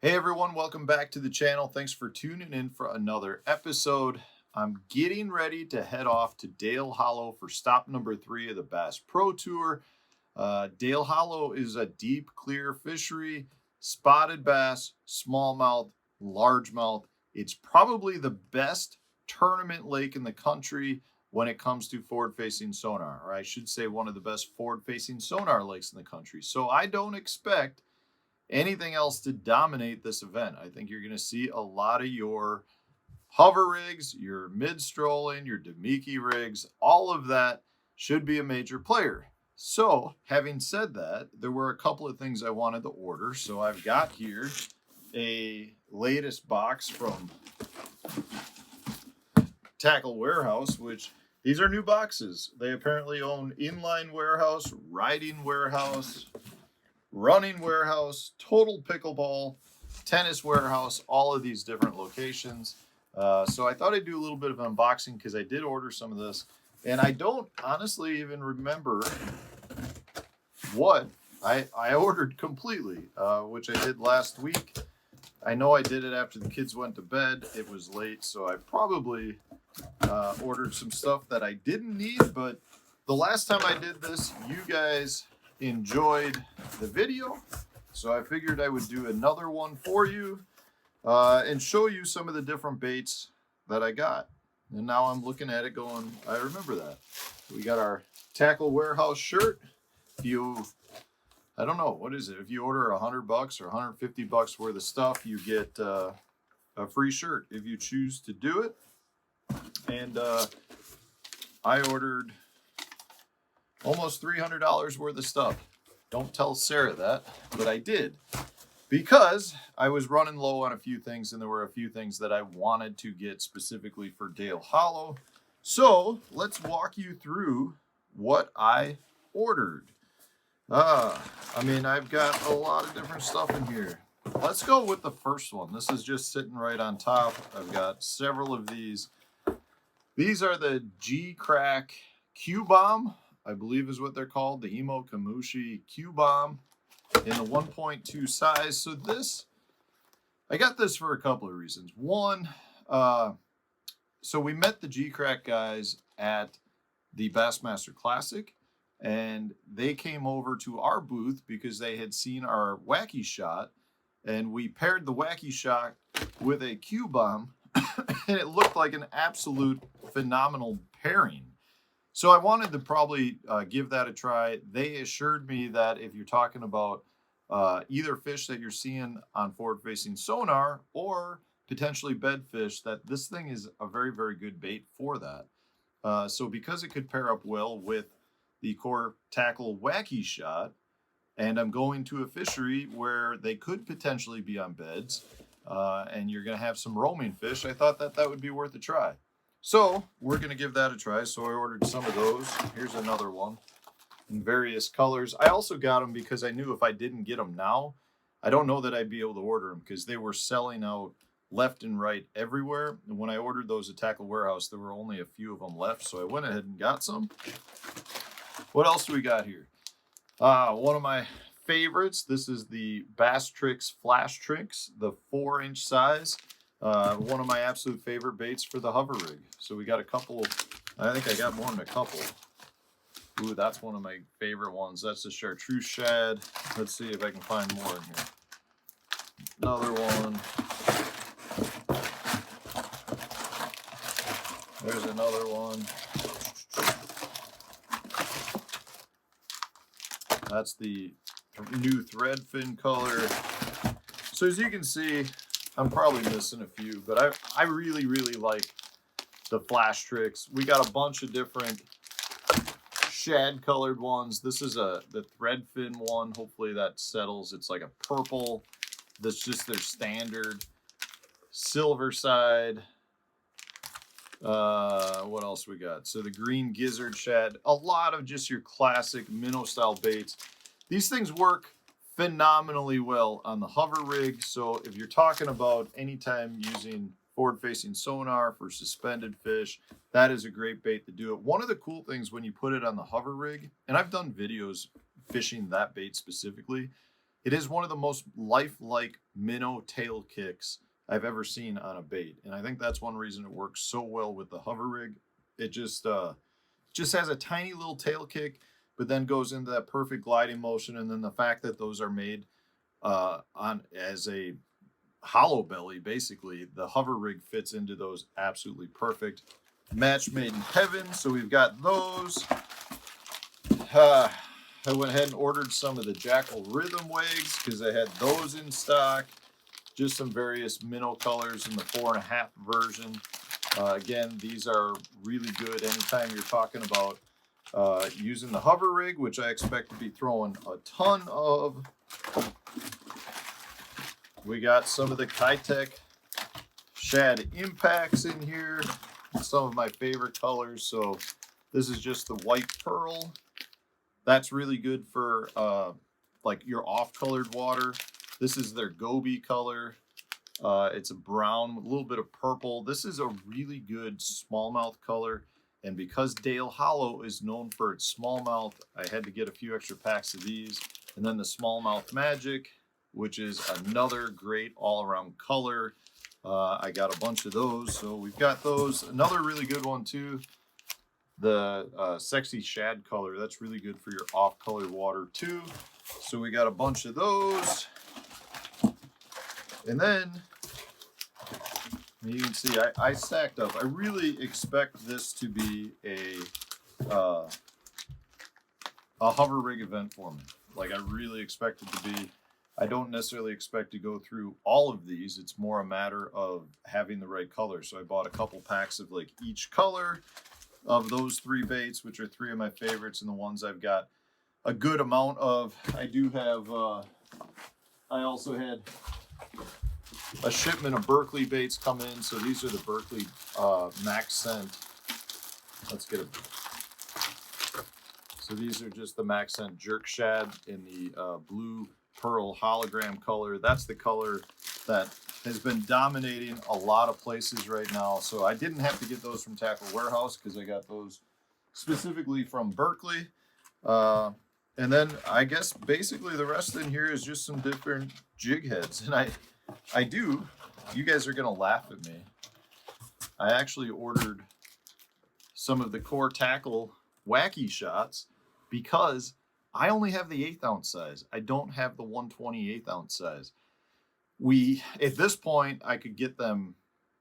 Hey everyone, welcome back to the channel. Thanks for tuning in for another episode. I'm getting ready to head off to Dale Hollow for stop number 3 of the Bass Pro Tour. Dale Hollow is a deep, clear fishery, spotted bass, smallmouth, largemouth. It's probably the best tournament lake in the country when it comes to forward-facing sonar, or I should say one of the best forward-facing sonar lakes in the country. So I don't expect anything else to dominate this event. I think you're going to see a lot of your hover rigs, your mid-strolling, your Demiki rigs, all of that should be a major player. So, having said that, there were a couple of things I wanted to order. So I've got here a latest box from Tackle Warehouse, which these are new boxes. They apparently own inline warehouse, riding warehouse, running warehouse, total pickleball, tennis warehouse, all of these different locations. So I thought I'd do a little bit of unboxing because I did order some of this. And I don't honestly even remember what I ordered completely, which I did last week. I know I did it after the kids went to bed. It was late, so I probably ordered some stuff that I didn't need. But the last time I did this, you guys enjoyed the video, so I figured I would do another one for you and show you some of the different baits that I got. And now I'm looking at it going, I remember that. We got our Tackle Warehouse shirt. If you, I don't know, what is it? If you order $100 or $150 worth of stuff, you get a free shirt if you choose to do it. And I ordered almost $300 worth of stuff. Don't tell Sarah that, but I did. Because I was running low on a few things, and there were a few things that I wanted to get specifically for Dale Hollow. So let's walk you through what I ordered. I've got a lot of different stuff in here. Let's go with the first one. This is just sitting right on top. I've got several of these. These are the G-Crack Q-Bomb, I believe is what they're called, the Emo Kamushi Q-Bomb in the 1.2 size. So this, I got this for a couple of reasons. One, so we met the G-Crack guys at the Bassmaster Classic, and they came over to our booth because they had seen our Wacky Shot, and we paired the Wacky Shot with a Q-Bomb, and it looked like an absolute phenomenal pairing. So I wanted to probably give that a try. They assured me that if you're talking about either fish that you're seeing on forward-facing sonar or potentially bedfish, that this thing is a very, very good bait for that. So because it could pair up well with the Core Tackle Wacky Shot, and I'm going to a fishery where they could potentially be on beds, and you're going to have some roaming fish, I thought that that would be worth a try. So we're going to give that a try. So I ordered some of those. Here's another one in various colors. I also got them because I knew if I didn't get them now, I don't know that I'd be able to order them because they were selling out left and right everywhere. And when I ordered those at Tackle Warehouse, there were only a few of them left. So I went ahead and got some. What else do we got here? One of my favorites. This is the Bass Tricks Flash Tricks, the 4-inch size. One of my absolute favorite baits for the hover rig. So we got a couple, I think I got more than a couple. Ooh, that's one of my favorite ones. That's the chartreuse shad. Let's see if I can find more in here. Another one. There's another one. That's the new thread fin color. So as you can see, I'm probably missing a few, but I really, really like the Flash Tricks. We got a bunch of different shad colored ones. This is the thread fin one. Hopefully that settles. It's like a purple. That's just their standard. Silver side. What else we got? So the green gizzard shad. A lot of just your classic minnow style baits. These things work phenomenally well on the hover rig. So if you're talking about anytime using forward-facing sonar for suspended fish, that is a great bait to do it. One of the cool things when you put it on the hover rig, and I've done videos fishing that bait specifically, it is one of the most lifelike minnow tail kicks I've ever seen on a bait. And I think that's one reason it works so well with the hover rig. It just has a tiny little tail kick, but then goes into that perfect gliding motion. And then the fact that those are made on as a hollow belly, basically the hover rig fits into those absolutely perfect. Match made in heaven. So we've got those. I went ahead and ordered some of the Jackal Rhythm Wags because I had those in stock. Just some various minnow colors in the 4.5 version. Again, these are really good anytime you're talking about using the hover rig, which I expect to be throwing a ton of. We got some of the Kitech Shad Impacts in here. Some of my favorite colors. So this is just the white pearl. That's really good for like your off-colored water. This is their Goby color. It's a brown with a little bit of purple. This is a really good smallmouth color. And because Dale Hollow is known for its smallmouth, I had to get a few extra packs of these. And then the Smallmouth Magic, which is another great all-around color. I got a bunch of those. So we've got those. Another really good one too. The Sexy Shad color. That's really good for your off-colored water too. So we got a bunch of those. And then you can see I stacked up. I really expect this to be a hover rig event for me. Like I really expect it to be. I don't necessarily expect to go through all of these. It's more a matter of having the right color. So I bought a couple packs of like each color of those 3 baits, which are 3 of my favorites and the ones I've got a good amount of. I do have, I also had a shipment of Berkeley baits come in. So these are the Berkeley Max Scent. Let's get it. So these are just the Max Scent Jerk Shad in the blue pearl hologram color. That's the color that has been dominating a lot of places right now. So I didn't have to get those from Tackle Warehouse because I got those specifically from Berkeley. And then I guess basically the rest in here is just some different jig heads. And I do, you guys are going to laugh at me. I actually ordered some of the Core Tackle Wacky Shots because I only have the 1/8 ounce size. I don't have the 1/28 ounce size. At this point, I could get them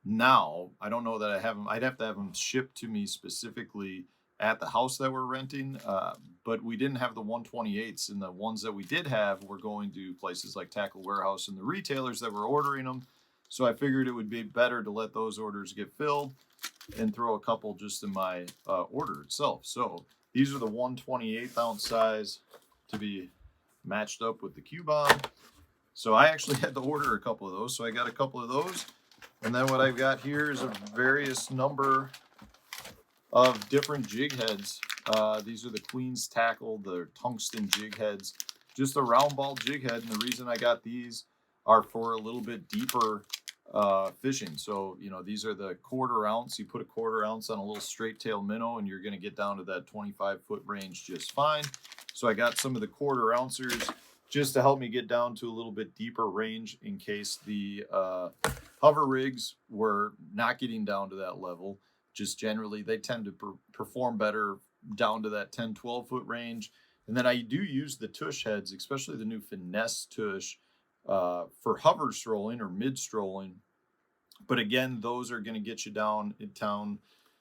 now. I don't know that I have them. I'd have to have them shipped to me specifically at the house that we're renting. But we didn't have the 1/28s, and the ones that we did have were going to places like Tackle Warehouse and the retailers that were ordering them. So I figured it would be better to let those orders get filled and throw a couple just in my order itself. So these are the 1/28 ounce size to be matched up with the Q-Bomb. So I actually had to order a couple of those. So I got a couple of those. And then what I've got here is a various number of different jig heads. These are the Queen's Tackle, the tungsten jig heads, just a round ball jig head. And the reason I got these are for a little bit deeper fishing. So, you know, these are the 1/4 ounce. You put a 1/4 ounce on a little straight tail minnow and you're going to get down to that 25-foot range just fine. So I got some of the 1/4 ouncers just to help me get down to a little bit deeper range in case the hover rigs were not getting down to that level. Just generally, they tend to perform better down to that 10-12-foot range. And then I do use the tush heads, especially the new Finesse tush, for hover strolling or mid strolling. But again, those are going to get you down in town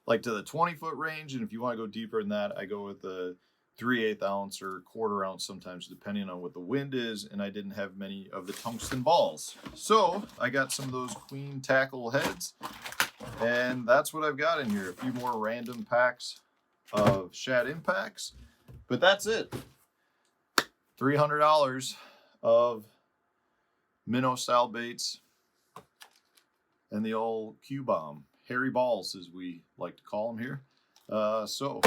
like to the 20-foot range. And if you want to go deeper than that, I go with the 3/8 ounce or 1/4 ounce sometimes, depending on what the wind is. And I didn't have many of the tungsten balls. So I got some of those Queen Tackle heads. And that's what I've got in here. A few more random packs of Shad Impacts. But that's it. $300 of minnow style baits and the old Q-Bomb. Hairy balls, as we like to call them here. So,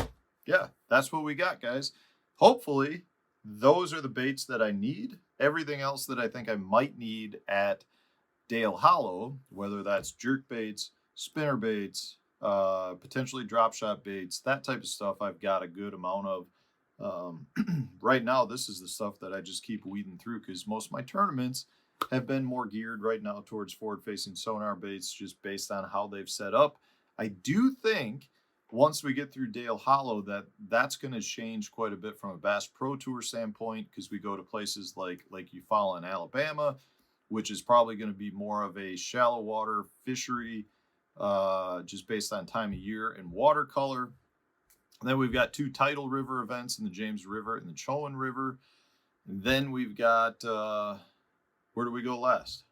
yeah, that's what we got, guys. Hopefully, those are the baits that I need. Everything else that I think I might need at Dale Hollow, whether that's jerk baits, spinner baits, potentially drop shot baits, that type of stuff, I've got a good amount of. Right now, this is the stuff that I just keep weeding through because most of my tournaments, have been more geared right now towards forward-facing sonar baits, just based on how they've set up. I do think once we get through Dale Hollow that's going to change quite a bit from a Bass Pro Tour standpoint, because we go to places like Lake Eufaula in Alabama, which is probably going to be more of a shallow water fishery, just based on time of year and watercolor. And then we've got 2 tidal river events in the James River and the Chowan River. And then we've got, where do we go last?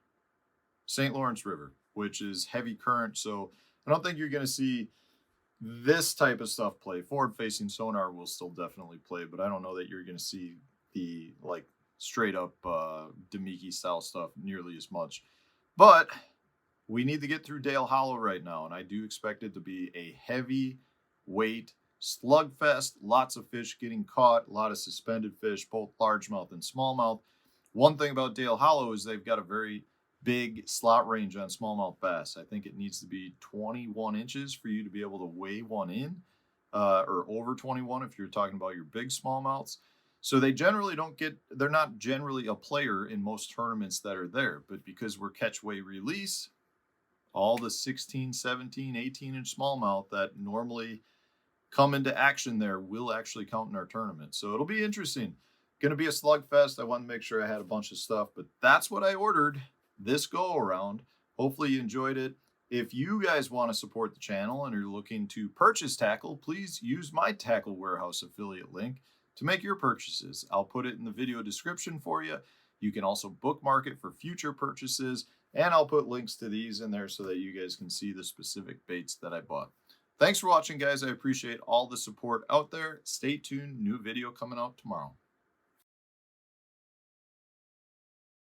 St. Lawrence River, which is heavy current. So I don't think you're going to see this type of stuff play. Forward-facing sonar will still definitely play, but I don't know that you're going to see the like straight up Demiki style stuff nearly as much. But we need to get through Dale Hollow right now, and I do expect it to be a heavy weight slugfest. Lots of fish getting caught, a lot of suspended fish, both largemouth and smallmouth. One thing about Dale Hollow is they've got a very big slot range on smallmouth bass. I think it needs to be 21 inches for you to be able to weigh one in, or over 21 if you're talking about your big smallmouths. So they generally they're not generally a player in most tournaments that are there, but because we're catch, weigh, release, all the 16, 17, 18-inch smallmouth that normally come into action there will actually count in our tournament. So it'll be interesting. Going to be a slugfest. I wanted to make sure I had a bunch of stuff, but that's what I ordered this go around. Hopefully you enjoyed it. If you guys want to support the channel and are looking to purchase tackle, please use my Tackle Warehouse affiliate link to make your purchases. I'll put it in the video description for you. You can also bookmark it for future purchases, and I'll put links to these in there so that you guys can see the specific baits that I bought. Thanks for watching, guys. I appreciate all the support out there. Stay tuned. New video coming out tomorrow.